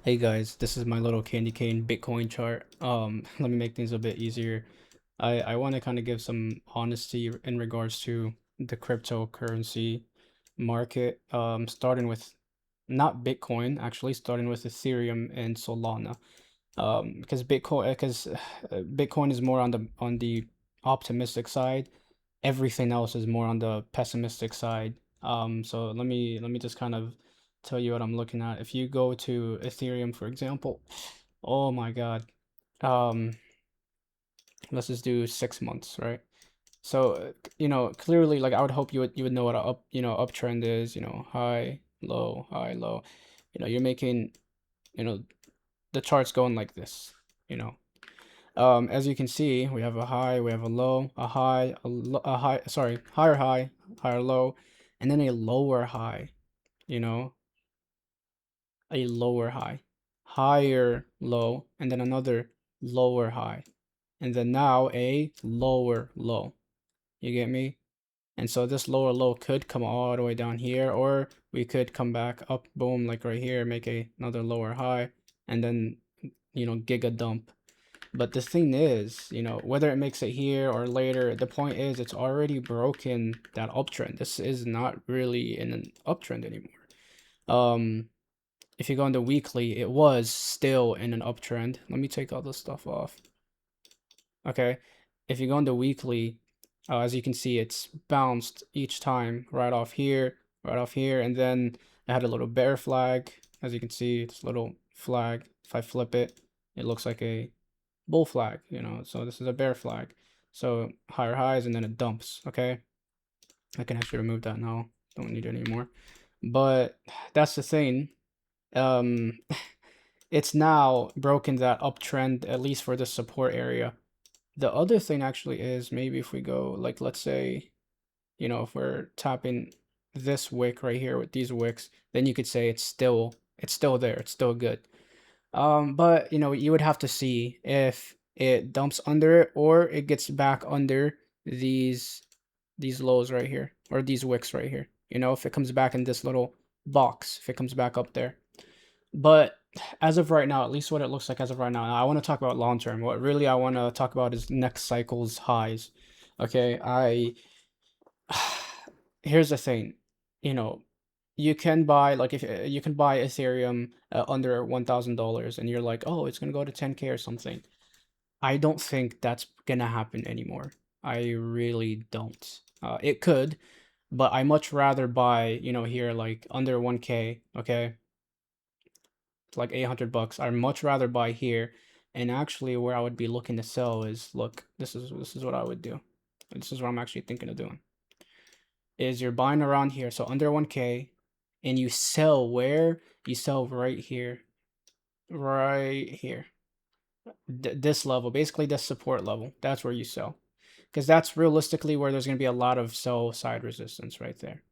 Hey guys, this is my little candy cane Bitcoin chart. Let me make things a bit easier. I want to kind of give some honesty in regards to the cryptocurrency market. Starting with not Bitcoin, actually starting with Ethereum and Solana. Because Bitcoin is more on the optimistic side. Everything else is more on the pessimistic side. So let me just kind of tell you what I'm looking at. If you go to Ethereum, for example, oh my God. Um, let's just do 6 months, right? So, clearly, like I would hope you would know what a uptrend is, high, low, high, low. You're making, you know, the chart's going like this, you know. As you can see, we have a high, we have a low, a high, a high, sorry, higher high, higher low, and then a lower high, you know, a lower high, higher low, and then another lower high, and then now a lower low. You get me? And so this lower low could come all the way down here, or we could come back up, boom, like right here, make another lower high, and then, giga dump. But the thing is, whether it makes it here or later, the point is it's already broken that uptrend. This is not really in an uptrend anymore. Um, if you go on the weekly, it was still in an uptrend. Let me take all this stuff off. Okay, if you go on the weekly, as you can see, it's bounced each time right off here, and then I had a little bear flag. As you can see, this little flag. If I flip it, it looks like a bull flag, so this is a bear flag. So higher highs and then it dumps. Okay, I can actually remove that now, don't need it anymore. But that's the thing. um it's now broken that uptrend, at least for the support area. The other thing actually is, maybe if we go, like, let's say, if we're tapping this wick right here with these wicks, then you could say it's still there, it's still good. But you would have to see if it dumps under it or it gets back under these lows right here, or these wicks right here. If it comes back in this little box, if it comes back up there. But as of right now, at least what it looks like as of right now, I want to talk about long term. What really I want to talk about is next cycle's highs. Okay, here's the thing, you know, you can buy, like, if you can buy Ethereum under $1,000, and you're like, oh, it's gonna go to 10K or something. I don't think that's gonna happen anymore. I really don't. It could, but I much rather buy, here, like under 1K. Okay, like 800 bucks. I'd much rather buy here. And actually, where I would be looking to sell is, look, this is what I would do. This is what I'm actually thinking of doing. Is you're buying around here, so under 1K, and you sell where? You sell right here. Right here. This level, basically this support level. That's where you sell. Because that's realistically where there's going to be a lot of sell side resistance right there.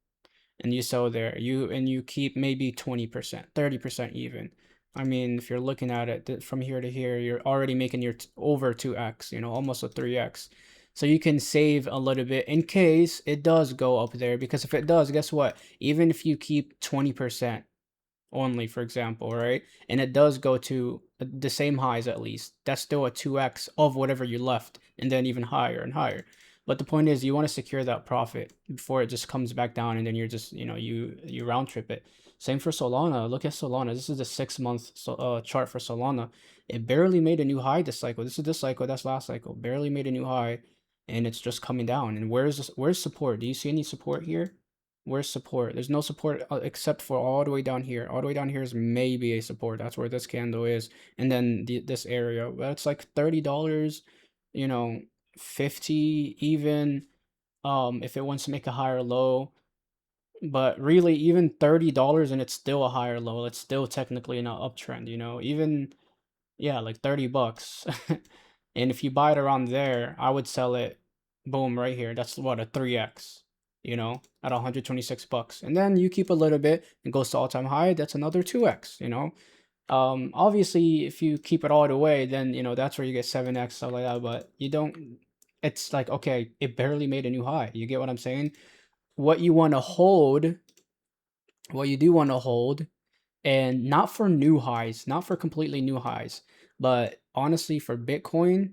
And you sell there. You keep maybe 20%, 30% even. I mean, if you're looking at it from here to here, you're already making your over 2x, almost a 3x. So you can save a little bit in case it does go up there. Because if it does, guess what? Even if you keep 20% only, for example, right? And it does go to the same highs at least. That's still a 2x of whatever you left, and then even higher and higher. But the point is, you want to secure that profit before it just comes back down, and then you're just, you round trip it. Same for Solana. Look at Solana. This is the 6 month chart for Solana. It barely made a new high this cycle. This is this cycle. That's last cycle. Barely made a new high, and it's just coming down. And where's support? Do you see any support here? Where's support? There's no support except for all the way down here. All the way down here is maybe a support. That's where this candle is. And then this area. That's like $30, you know, 50 even, if it wants to make a higher low. But really, even $30 and it's still a higher low. It's still technically in an uptrend, Even, yeah, like 30 bucks. And if you buy it around there, I would sell it, boom, right here. That's what, a 3x, at 126 bucks. And then you keep a little bit, and goes to all-time high, that's another 2x. Obviously, if you keep it all the way, then, that's where you get 7x, stuff like that. But you don't, it's like, okay, it barely made a new high. You get what I'm saying? What you want to hold, what you do want to hold And not for new highs, not for completely new highs, but honestly for Bitcoin,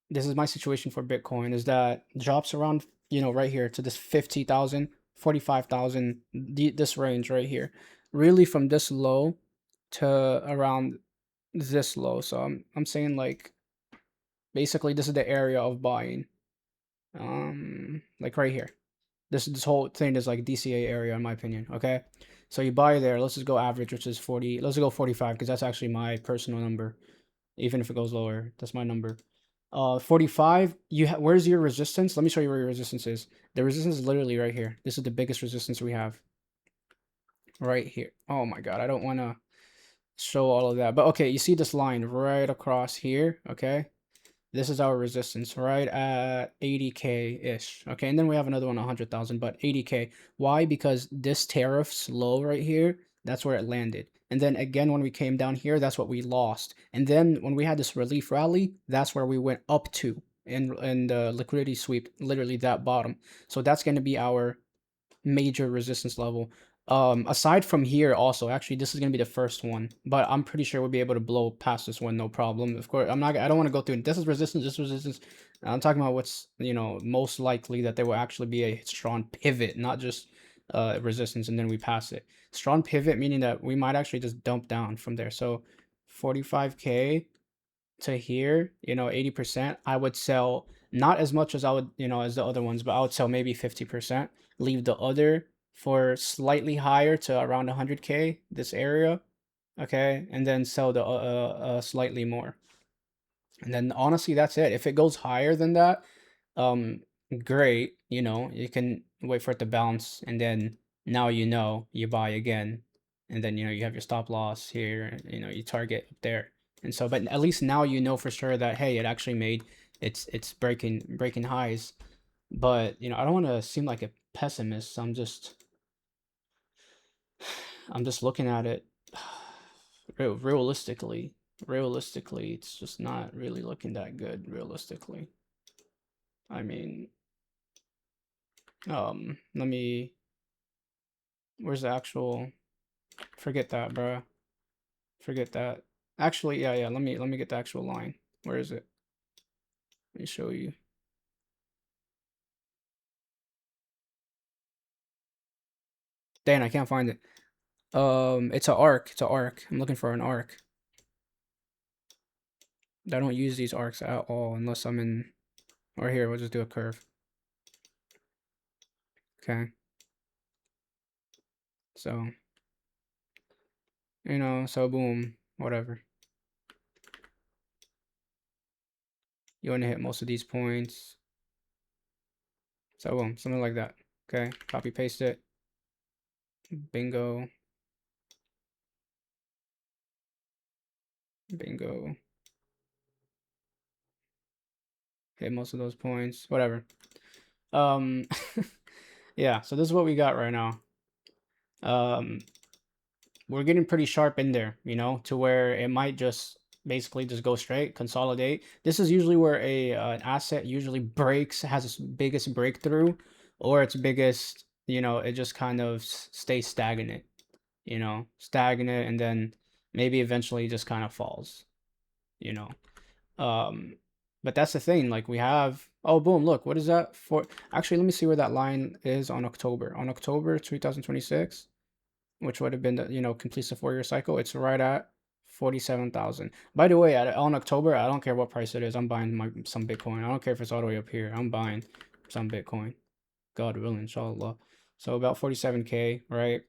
this is my situation for Bitcoin, is that drops around, right here to this 50,000, 45,000, this range right here. Really from this low to around this low. So I'm saying like basically this is the area of buying. Like right here. This whole thing is like DCA area in my opinion, okay? So you buy there, let's just go average, which is 40. Let's go 45 because that's actually my personal number. Even if it goes lower, that's my number. 45, where's your resistance? Let me show you where your resistance is. The resistance is literally right here. This is the biggest resistance we have. Right here. Oh my god, I don't want to show all of that. But okay, you see this line right across here, okay? This is our resistance right at 80K-ish. Okay, and then we have another one 100,000, but 80K. Why? Because this tariff's low right here, that's where it landed. And then again, when we came down here, that's what we lost. And then when we had this relief rally, that's where we went up to in the liquidity sweep, literally that bottom. So that's going to be our major resistance level. Aside from here, also, actually, this is gonna be the first one, but I'm pretty sure we'll be able to blow past this one, no problem. Of course, I don't want to go through. This is resistance. This is resistance. I'm talking about what's most likely that there will actually be a strong pivot, not just resistance, and then we pass it. Strong pivot meaning that we might actually just dump down from there. So, 45K to here, 80%. I would sell not as much as I would, as the other ones, but I would sell maybe 50%. Leave the other for slightly higher to around 100K, this area, okay, and then sell the slightly more. And then honestly, that's it. If it goes higher than that, great, you can wait for it to bounce, and then now you buy again, and then you have your stop loss here, you target up there. And so, but at least now for sure that hey, it actually made it's breaking highs. But I don't want to seem like a pessimist. I'm just looking at it realistically. Realistically, it's just not really looking that good. Realistically, I mean, let me. Where's the actual? Forget that, bro. Forget that. Actually, yeah. Let me get the actual line. Where is it? Let me show you. Dang, I can't find it. It's an arc. It's an arc. I'm looking for an arc. I don't use these arcs at all unless I'm in. Or here, we'll just do a curve. Okay. So, so boom, whatever. You want to hit most of these points. So boom, something like that. Okay, copy paste it. Bingo. Bingo. Hit most of those points. Whatever. Yeah, so this is what we got right now. We're getting pretty sharp in there, to where it might just basically just go straight, consolidate. This is usually where an asset usually has its biggest breakthrough, or its biggest, it just kind of stays stagnant, stagnant, and then maybe eventually just kind of falls, you know. But that's the thing, like we have, oh boom, look, what is that for? Actually, let me see where that line is on October. On October 2026, which would have been the, completes the 4-year cycle. It's right at 47,000. By the way, on October, I don't care what price it is. I'm buying some Bitcoin. I don't care if it's all the way up here. I'm buying some Bitcoin. God willing, inshallah. So about 47K, right?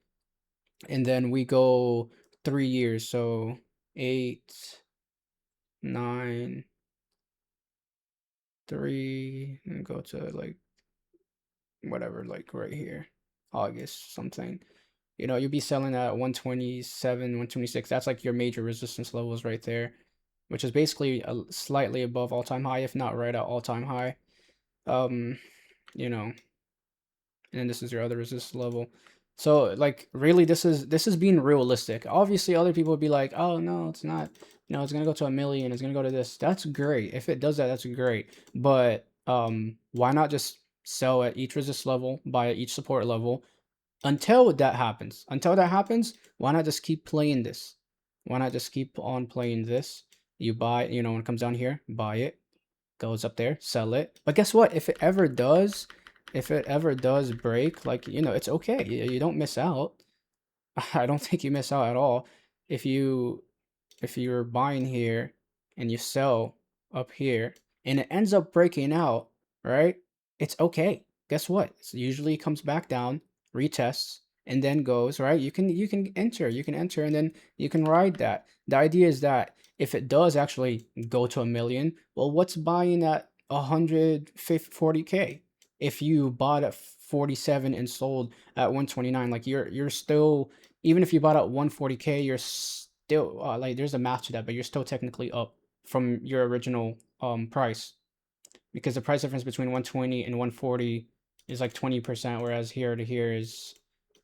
And then we go 3 years. So 8, 9, 3, and go to like whatever, like right here, August something. You'll be selling at 127, 126. That's like your major resistance levels right there, which is basically slightly above all-time high, if not right at all-time high. Um, you know, and then this is your other resistance level. So like really this is being realistic. Obviously other people would be like, "Oh no, it's not. It's going to go to 1 million. It's going to go to this." That's great. If it does that, that's great. But why not just sell at each resistance level, buy at each support level, Until that happens. Until that happens, why not just keep playing this? Why not just keep on playing this? You buy, you know, when it comes down here, buy it, goes up there, sell it. But guess what? If it ever does break, like, you know, it's okay. You don't miss out. I don't think you miss out at all. If you if you're buying here and you sell up here and it ends up breaking out, right? It's okay. Guess what? It usually comes back down, retests, and then goes, right? You can enter and then you can ride that. The idea is that if it does actually go to 1 million, well, what's buying at 140K? If you bought at 47 and sold at 129, like you're still, even if you bought at 140K, you're still like there's a math to that, but you're still technically up from your original price, because the price difference between 120 and 140 is like 20%, whereas here to here is,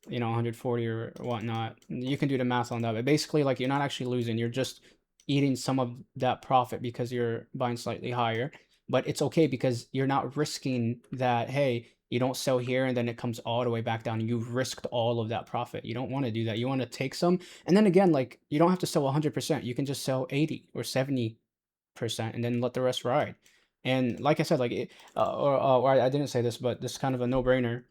you know, 140 or whatnot. You can do the math on that, but basically, like, you're not actually losing. You're just eating some of that profit because you're buying slightly higher. But it's okay because you're not risking that. Hey, you don't sell here and then it comes all the way back down. You've risked all of that profit. You don't want to do that. You want to take some, and then again, like, you don't have to sell 100%. You can just sell 80 or 70% and then let the rest ride. And like I said, like or I didn't say this, but this is kind of a no-brainer.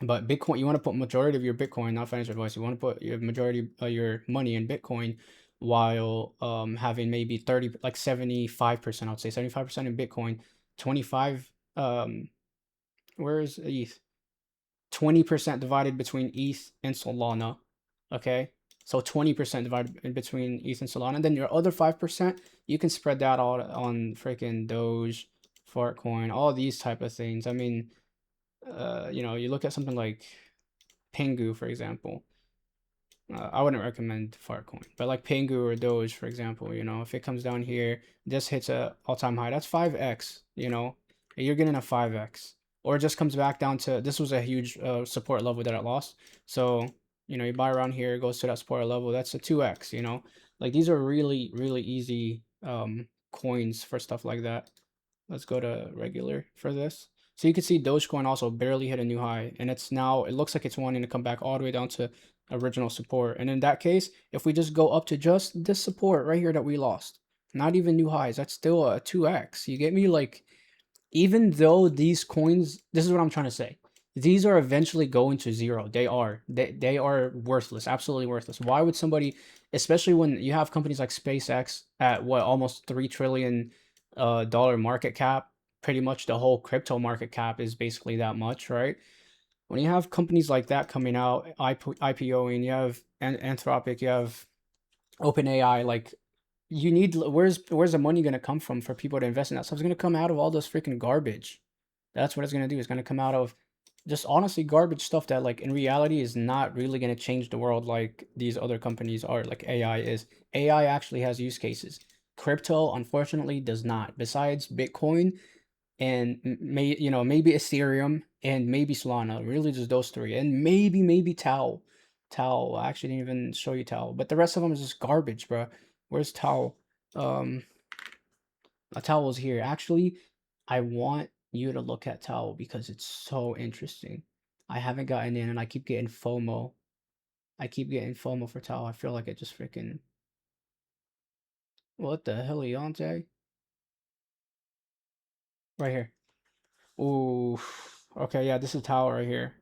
But Bitcoin, you want to put majority of your Bitcoin, not financial advice. You want to put your majority of your money in Bitcoin, while having maybe 30, like 75%. I would say 75% in Bitcoin, 25 where is ETH? 20% divided between ETH and Solana. Okay, so 20% divided in between ETH and Solana, and then your other 5%, you can spread that all on freaking Doge, Fartcoin, all these type of things. I mean, you know, you look at something like Pengu, for example. I wouldn't recommend Fartcoin, but like Pengu or Doge, for example, you know, if it comes down here, this hits a all-time high, that's 5x, you know, you're getting a 5x. Or it just comes back down to, this was a huge support level that it lost. So, you know, you buy around here, it goes to that support level, that's a 2x, you know. Like, these are really, really easy coins for stuff like that. Let's go to regular for this. So you can see Dogecoin also barely hit a new high, and it's now, it looks like it's wanting to come back all the way down to original support. And in that case, if we just go up to just this support right here that we lost, not even new highs, that's still a 2x. You get me? Like, even though these coins, this is what I'm trying to say. These are eventually going to zero. They are worthless, absolutely worthless. Why would somebody, especially when you have companies like SpaceX at what, almost $3 trillion dollar market cap? Pretty much the whole crypto market cap is basically that much, right? When you have companies like that coming out, IPOing, you have Anthropic, you have OpenAI, like, you need, where's the money gonna come from for people to invest in that stuff? It's gonna come out of all this freaking garbage. That's what it's gonna do. It's gonna come out of just honestly garbage stuff that, like, in reality is not really gonna change the world like these other companies are, like AI is. AI actually has use cases. Crypto, unfortunately, does not. Besides Bitcoin and you know, maybe Ethereum and maybe Solana, really just those three, and maybe Tau. Tau, I actually didn't even show you Tau, but the rest of them is just garbage, bro. Where's Tau? Um, a Towel is here. Actually, I want you to look at Towel because it's so interesting. I haven't gotten in, and I keep getting FOMO. I keep getting FOMO for Towel. I feel like it just freaking. What the hell, Leonte? Right here. Ooh. Okay, yeah, this is Towel right here.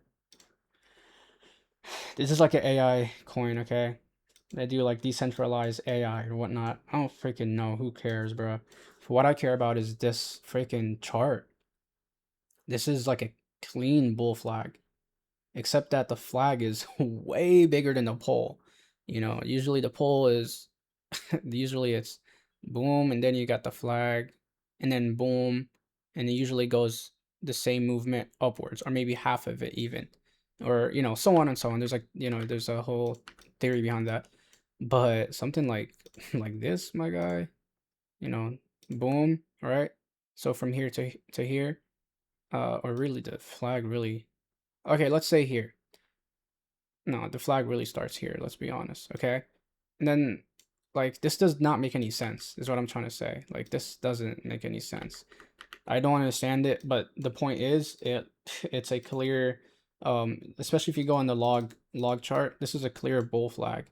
This is like an AI coin, okay? They do like decentralized AI or whatnot. I don't freaking know. Who cares, bro? For what I care about is this freaking chart. This is like a clean bull flag, except that the flag is way bigger than the pole. You know, usually the pole is, usually it's boom, and then you got the flag, and then boom, and it usually goes the same movement upwards, or maybe half of it even, or, you know, so on and so on. There's like, you know, there's a whole theory behind that. But something like like this, my guy, you know, boom, right? So from here to here, or really the flag really, okay, let's say here. No, the flag really starts here, let's be honest, okay? And then, like, this does not make any sense, is what I'm trying to say. Like, this doesn't make any sense. I don't understand it, but the point is, it's a clear Especially if you go on the log chart, this is a clear bull flag.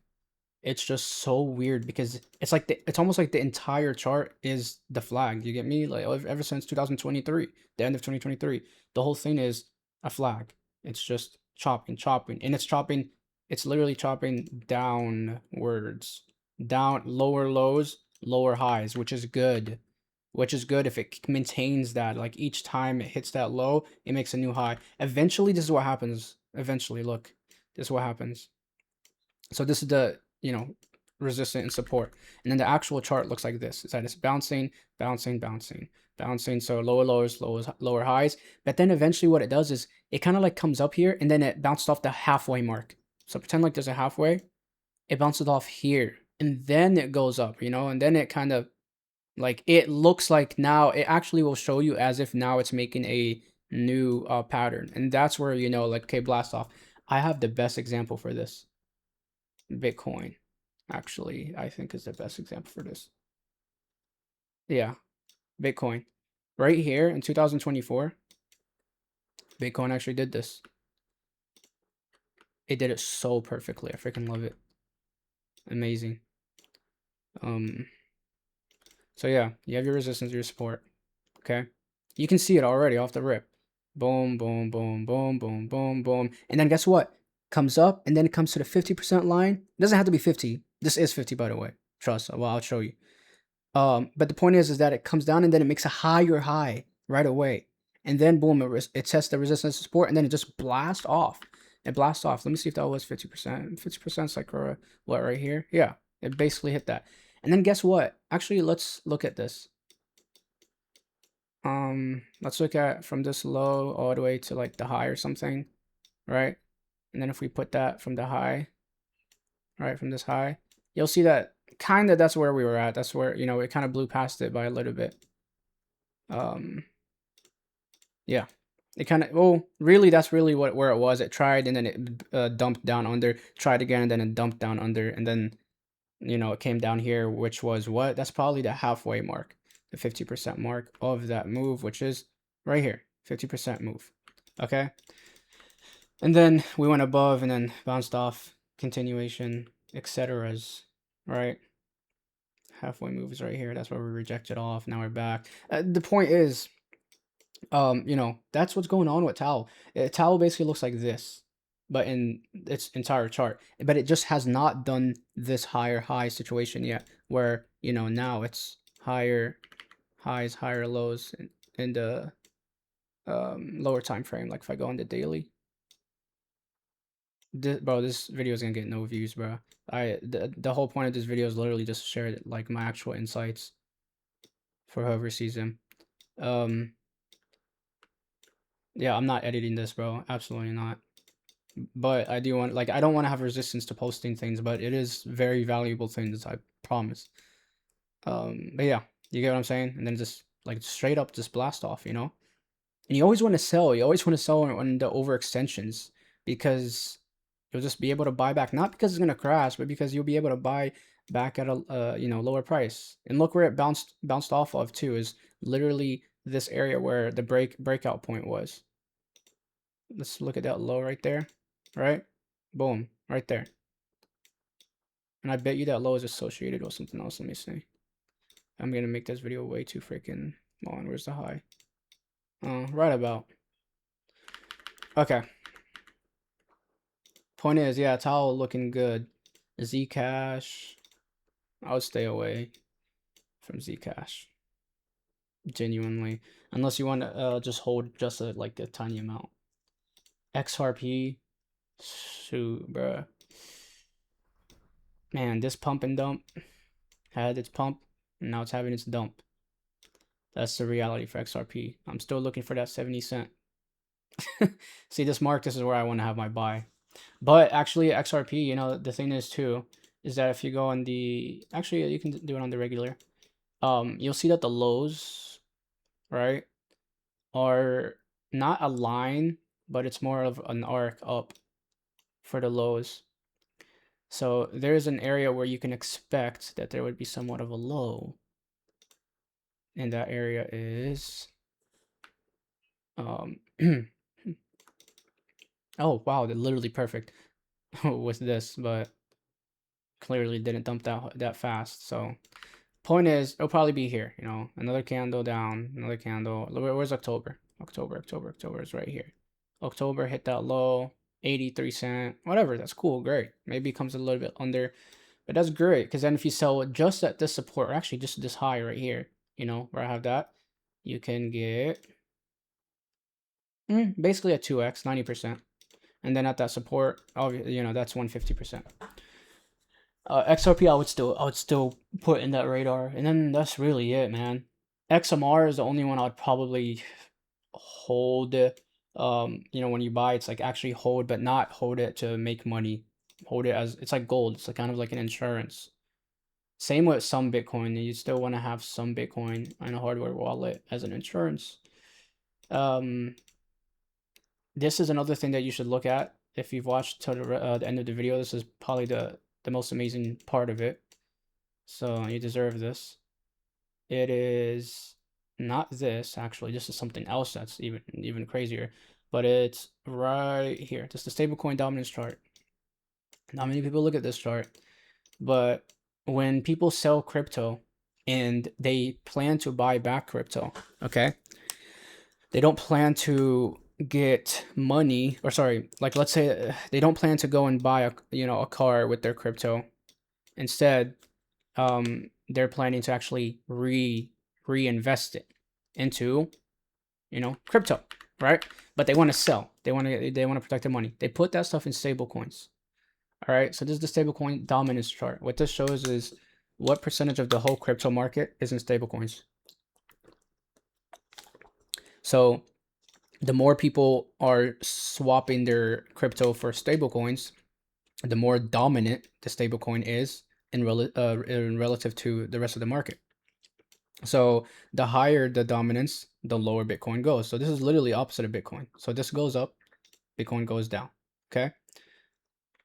It's just so weird because it's like it's almost like the entire chart is the flag. You get me? Like ever since 2023, the end of 2023, the whole thing is a flag. It's just chopping, chopping, and it's chopping. It's literally chopping downwards, down lower lows, lower highs, which is good. Which is good if it maintains that. Like each time it hits that low, it makes a new high. Eventually, this is what happens. Eventually, look, this is what happens. So this is the, resistance and support. And then the actual chart looks like this. It's that it's bouncing, bouncing, bouncing, bouncing. So lower lows, lower highs. But then eventually what it does is it kind of like comes up here and then it bounced off the halfway mark. So pretend like there's a halfway. It bounces off here. And then it goes up, and then it kind of like it looks like now it actually will show you as if now it's making a new pattern. And that's where like, okay, blast off. I have the best example for this. Bitcoin, actually, I think is the best example for this. Yeah, Bitcoin. Right here in 2024, Bitcoin actually did this. It did it so perfectly. I freaking love it. Amazing. So yeah, you have your resistance, your support. Okay. You can see it already off the rip. Boom, boom, boom, boom, boom, boom, boom. And then guess what? Comes up and then it comes to the 50% line. It doesn't have to be 50. This is 50, by the way. Trust. Well, I'll show you. But the point is that it comes down and then it makes a higher high right away. And then boom, it tests the resistance support and then it just blasts off. It blasts off. Let me see if that was 50%. 50% is like what right here? Yeah, it basically hit that. And then guess what? Actually, let's look at this. Let's look at from this low all the way to like the high or something, right? And then if we put that from the high, right, from this high, you'll see that kind of that's where we were at. That's where, it kind of blew past it by a little bit. Yeah, it kind of, well, really, that's really where it was. It tried and then it dumped down under, tried again, and then it dumped down under, and then, it came down here, which was what? That's probably the halfway mark, the 50% mark of that move, which is right here, 50% move. Okay. And then we went above and then bounced off, continuation, etc's, right? Halfway move is right here. That's where we rejected off. Now we're back. The point is, that's what's going on with Tau. Tau basically looks like this, but in its entire chart. But it just has not done this higher high situation yet, where, now it's higher highs, higher lows in the lower time frame. Like if I go into daily, this video is gonna get no views, bro. The whole point of this video is literally just to share like my actual insights for whoever sees them. Yeah, I'm not editing this, bro. Absolutely not. But I do want, like, I don't want to have resistance to posting things, but it is very valuable things, I promise. But yeah, you get what I'm saying? And then just like straight up just blast off, And you always want to sell. You always want to sell on the overextensions because you'll just be able to buy back, not because it's gonna crash, but because you'll be able to buy back at a lower price. And look where it bounced off of too, is literally this area where the breakout point was. Let's look at that low right there, right? Boom, right there. And I bet you that low is associated with something else. Let me see. I'm gonna make this video way too freaking long. Where's the high? Right about. Okay. Point is, yeah, Tau looking good. Zcash, I would stay away from Zcash. Genuinely, unless you want to just hold just like a tiny amount. XRP, shoot, bruh. Man, this pump and dump had its pump, and now it's having its dump. That's the reality for XRP. I'm still looking for that 70 cent. See, this mark, this is where I want to have my buy. But actually, XRP, the thing is too, is that if you go on the, actually, you can do it on the regular. You'll see that the lows, right, are not a line, but it's more of an arc up for the lows. So there's an area where you can expect that there would be somewhat of a low. And that area is Oh wow, they're literally perfect with this, but clearly didn't dump that fast. So point is, it'll probably be here. You know, another candle down, another candle. Where's October? October is right here. October hit that low, 83 cent. Whatever, that's cool, great. Maybe it comes a little bit under, but that's great because then if you sell just at this support, or actually just this high right here, you know, where I have that, you can get basically a 2x, 90%. And then at that support, obviously, you know, that's 150%. XRP, I would still put in that radar, and then that's really it, man. XMR is the only one I'd probably hold. You know, when you buy, it's like actually hold, but not hold it to make money. Hold it as it's like gold. It's like kind of like an insurance. Same with some Bitcoin. You still want to have some Bitcoin in a hardware wallet as an insurance. Um, this is another thing that you should look at if you've watched to the end of the video. This is probably the most amazing part of it. So you deserve this. It is not this, actually. This is something else that's even crazier. But it's right here. This is the stablecoin dominance chart. Not many people look at this chart, but when people sell crypto and they plan to buy back crypto, okay? They don't plan to get money, or sorry, like let's say they don't plan to go and buy a car with their crypto. Instead, they're planning to actually reinvest it into, crypto, right? But they want to sell. They want to protect their money. They put that stuff in stable coins. All right. So this is the stablecoin dominance chart. What this shows is what percentage of the whole crypto market is in stable coins. So the more people are swapping their crypto for stable coins, the more dominant the stablecoin is in relative to the rest of the market. So the higher the dominance, the lower Bitcoin goes. So this is literally opposite of Bitcoin. So this goes up, Bitcoin goes down. Okay.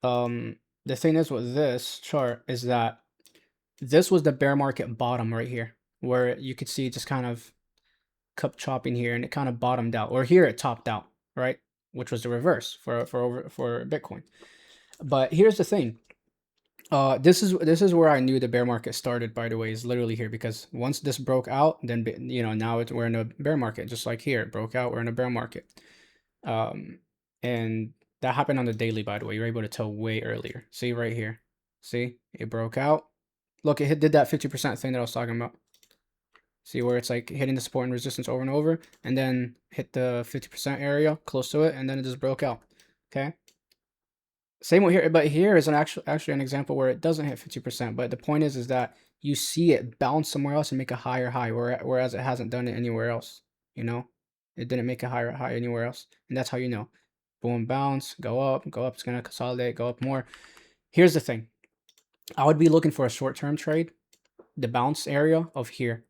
The thing is with this chart is that this was the bear market bottom right here, where you could see it just kind of cup chopping here, and it kind of bottomed out, or here it topped out, right? Which was the reverse for Bitcoin. But here's the thing. This is where I knew the bear market started, by the way, is literally here, because once this broke out, then now we're in a bear market, just like here, it broke out, we're in a bear market. And that happened on the daily, by the way. You're able to tell way earlier. See right here. See, it broke out. Look, did that 50% thing that I was talking about. See where it's like hitting the support and resistance over and over, and then hit the 50% area close to it, and then it just broke out. Okay. Same with here, but here is actually an example where it doesn't hit 50%. But the point is that you see it bounce somewhere else and make a higher high, whereas it hasn't done it anywhere else. You know, it didn't make a higher high anywhere else, and that's how you know. Boom, bounce, go up, go up. It's gonna consolidate, go up more. Here's the thing: I would be looking for a short-term trade, the bounce area of here.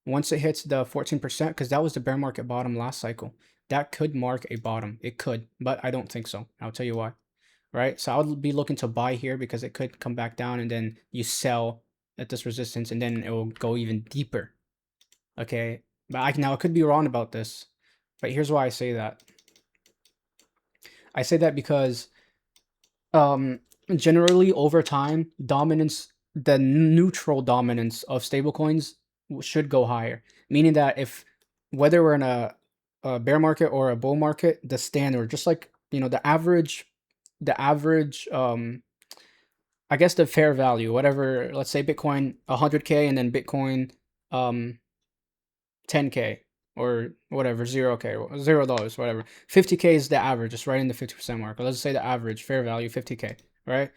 Once it hits the 14%, because that was the bear market bottom last cycle, that could mark a bottom. It could, but I don't think so. I'll tell you why. Right? So I would be looking to buy here because it could come back down, and then you sell at this resistance, and then it will go even deeper. Okay, but now I could be wrong about this, but here's why I say that. I say that because generally over time, the neutral dominance of stablecoins should go higher, meaning that if whether we're in a bear market or a bull market, the standard, just like the average I guess the fair value, whatever, let's say Bitcoin 100K and then Bitcoin 10K or whatever, 0K, $0, whatever. 50K is the average, just right in the 50% mark. Let's say the average fair value 50K, right?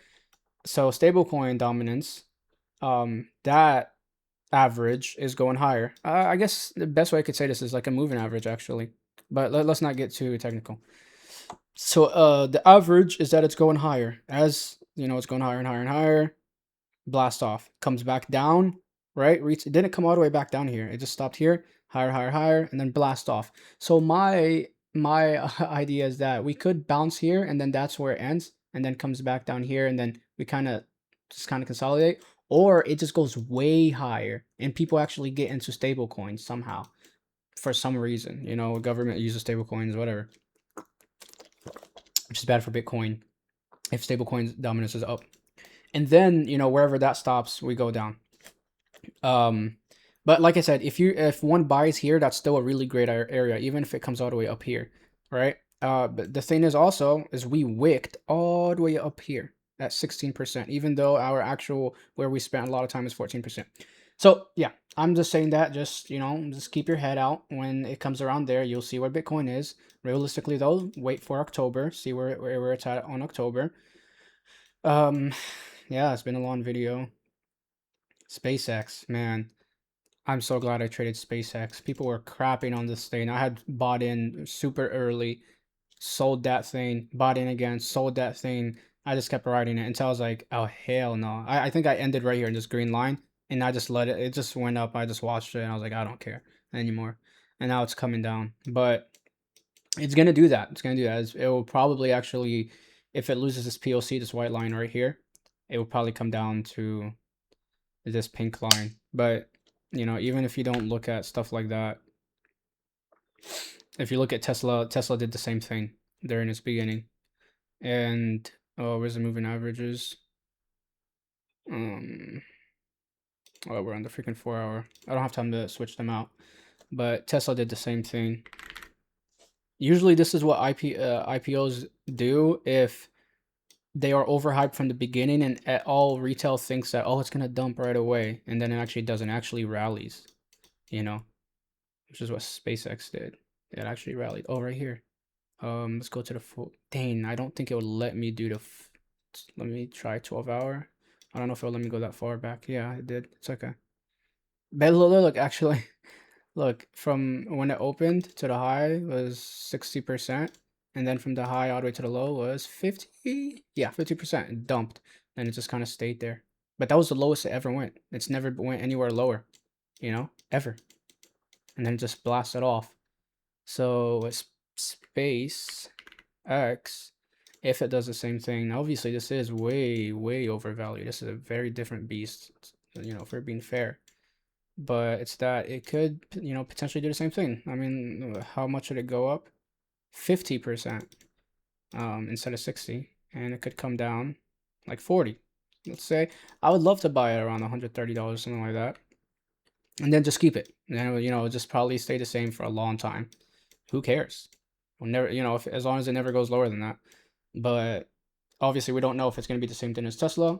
So stablecoin dominance, that average is going higher. I guess the best way I could say this is like a moving average, actually, but let's not get too technical. So the average is that it's going higher. As it's going higher and higher and higher. Blast off, comes back down, right? It didn't come all the way back down here. It just stopped here, higher, higher, higher, and then blast off. So my idea is that we could bounce here, and then that's where it ends, and then comes back down here, and then we kind of consolidate, or it just goes way higher, and people actually get into stable coins somehow, for some reason. Government uses stable coins, whatever. which is bad for Bitcoin if stablecoin dominance is up. And then, you know, wherever that stops, we go down. But like I said, if one buys here, that's still a really great area, even if it comes all the way up here, right? But the thing is also is we wicked all the way up here at 16%, even though our actual where we spent a lot of time is 14%. So yeah, I'm just saying that, just, you know, just keep your head out. When it comes around there, you'll see where Bitcoin is. Realistically though, wait for October, see where it's at on October. Yeah, it's been a long video. SpaceX, man. I'm so glad I traded SpaceX. People were crapping on this thing. I had bought in super early, sold that thing, bought in again, sold that thing. I just kept riding it until I was like, oh, hell no. I think I ended right here in this green line, and I just let it, it just went up. I just watched it, and I was like, I don't care anymore. And now it's coming down. But it's going to do that. It's going to do that. It will probably actually, if it loses this POC, this white line right here, it will probably come down to this pink line. But you know, even if you don't look at stuff like that, if you look at Tesla, Tesla did the same thing during its beginning. And oh, where's the moving averages? Oh, we're on the freaking 4-hour. I don't have time to switch them out, but Tesla did the same thing. Usually, this is what IPOs do if they are overhyped from the beginning, and all retail thinks that, oh, it's gonna dump right away, and then it actually doesn't. It actually rallies, you know, which is what SpaceX did. It actually rallied. Oh, right here. Let's go to the full. Dang, I don't think it would let me do the. Let me try 12-hour. I don't know if it'll let me go that far back. Yeah, it did. It's okay. But look, actually, look, from when it opened to the high was 60%, and then from the high all the way to the low was 50. Yeah, 50%. It dumped, and it just kind of stayed there. But that was the lowest it ever went. It's never went anywhere lower, you know, ever. And then it just blasted off. So it's SpaceX, if it does the same thing. Now, obviously, this is way overvalued. This is a very different beast, you know, for being fair. But it's that it could, you know, potentially do the same thing. I mean, how much would it go up? 50%, instead of 60, and it could come down like 40. Let's say I would love to buy it around $130, something like that, and then just keep it. And then, you know, just probably stay the same for a long time. Who cares? We'll never, you know, as long as it never goes lower than that. But obviously, we don't know if it's going to be the same thing as Tesla.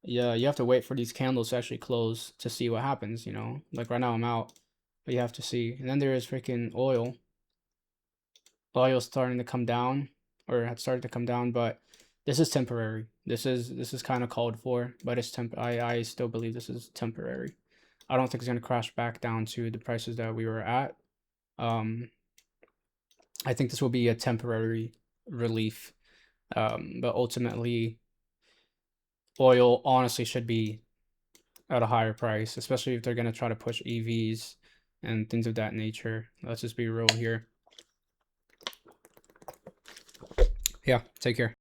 Yeah, you have to wait for these candles to actually close to see what happens, you know? Like right now I'm out, but you have to see. And then there is freaking oil. Oil's starting to come down, or had started to come down, but this is temporary. This is kind of called for, but it's I still believe this is temporary. I don't think it's going to crash back down to the prices that we were at. I think this will be a temporary relief. But ultimately, oil honestly should be at a higher price, especially if they're going to try to push EVs and things of that nature. Let's just be real here. Yeah, take care.